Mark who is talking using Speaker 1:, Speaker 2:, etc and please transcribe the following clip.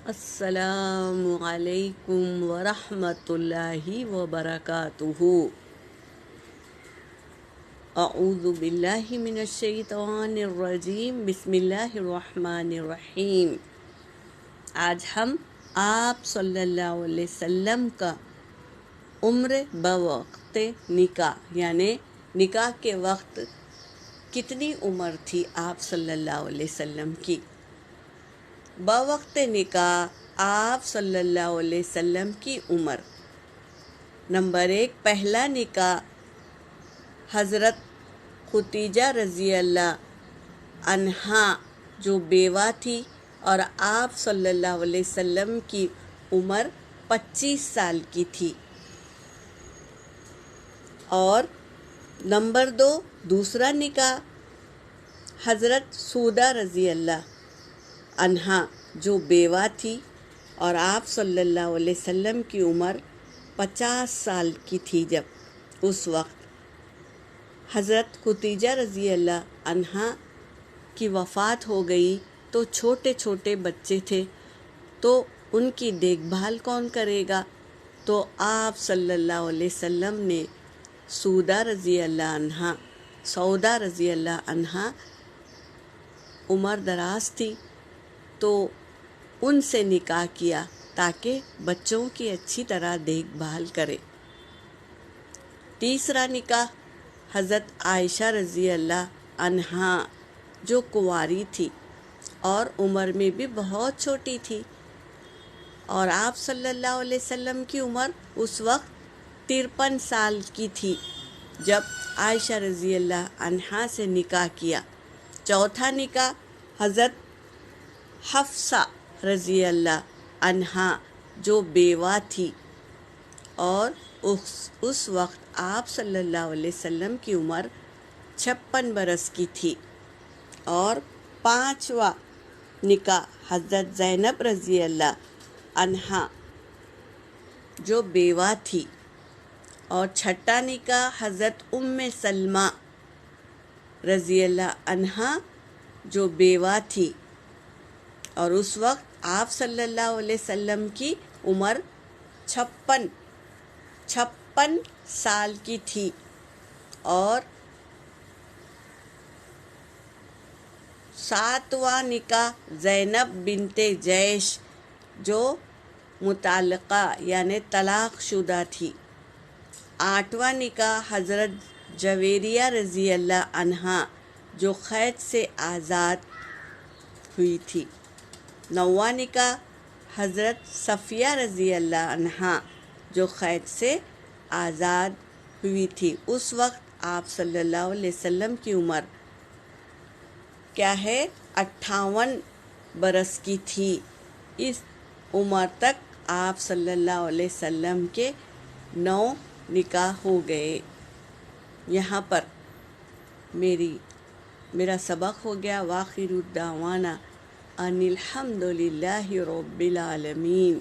Speaker 1: السلام علیکم ورحمۃ اللہ وبرکاتہ۔ اعوذ باللہ من الشیطان الرجیم، بسم اللہ الرحمن الرحیم۔ آج ہم آپ صلی اللہ علیہ وسلم کا عمر بوقت نکاح یعنی نکاح کے وقت کتنی عمر تھی آپ صلی اللہ علیہ وسلم کی۔ بوقت نکاح آپ صلی اللہ علیہ وسلم کی عمر۔ نمبر 1، پہلا نکاح حضرت خدیجہ رضی اللہ عنہا جو بیوہ تھی اور آپ صلی اللہ علیہ وسلم کی عمر 25 سال کی تھی۔ اور نمبر 2، دوسرا نکاح حضرت سودہ رضی اللہ عنہا جو بیوہ تھی اور آپ صلی اللہ علیہ وسلم کی عمر 50 سال کی تھی۔ جب اس وقت حضرت خدیجہ رضی اللہ عنہا کی وفات ہو گئی تو چھوٹے چھوٹے بچے تھے، تو ان کی دیکھ بھال کون کرے گا؟ تو آپ صلی اللہ علیہ وسلم نے سودہ رضی اللہ عنہا عمر دراز تھی تو ان سے نکاح کیا تاکہ بچوں کی اچھی طرح دیکھ بھال کرے۔ تیسرا نکاح حضرت عائشہ رضی اللہ عنہا جو کنواری تھی اور عمر میں بھی بہت چھوٹی تھی، اور آپ صلی اللہ علیہ وسلم کی عمر اس وقت 53 سال کی تھی جب عائشہ رضی اللہ عنہا سے نکاح کیا۔ چوتھا نکاح حضرت حفصہ رضی اللہ عنہا جو بیوہ تھی اور اس وقت آپ صلی اللہ علیہ وسلم کی عمر 56 برس کی تھی۔ اور پانچواں نکاح حضرت زینب رضی اللہ عنہا جو بیوہ تھی۔ اور چھٹا نکاح حضرت ام سلمہ رضی اللہ عنہا جو بیوہ تھی اور اس وقت آپ صلی اللہ علیہ وسلم کی عمر 56 سال کی تھی۔ اور ساتواں نکاح زینب بنت جیش جو مطلقہ یعنی طلاق شدہ تھی۔ آٹھواں نکاح حضرت جویریہ رضی اللہ عنہا جو قید سے آزاد ہوئی تھی۔ نواں نکاح حضرت صفیہ رضی اللہ عنہا جو قید سے آزاد ہوئی تھی۔ اس وقت آپ صلی اللہ علیہ وسلم کی عمر کیا ہے؟ 58 برس کی تھی۔ اس عمر تک آپ صلی اللہ علیہ وسلم کے 9 نکاح ہو گئے۔ یہاں پر میرا سبق ہو گیا۔ وآخر دعوانا ان الحمد للہ رب العالمین۔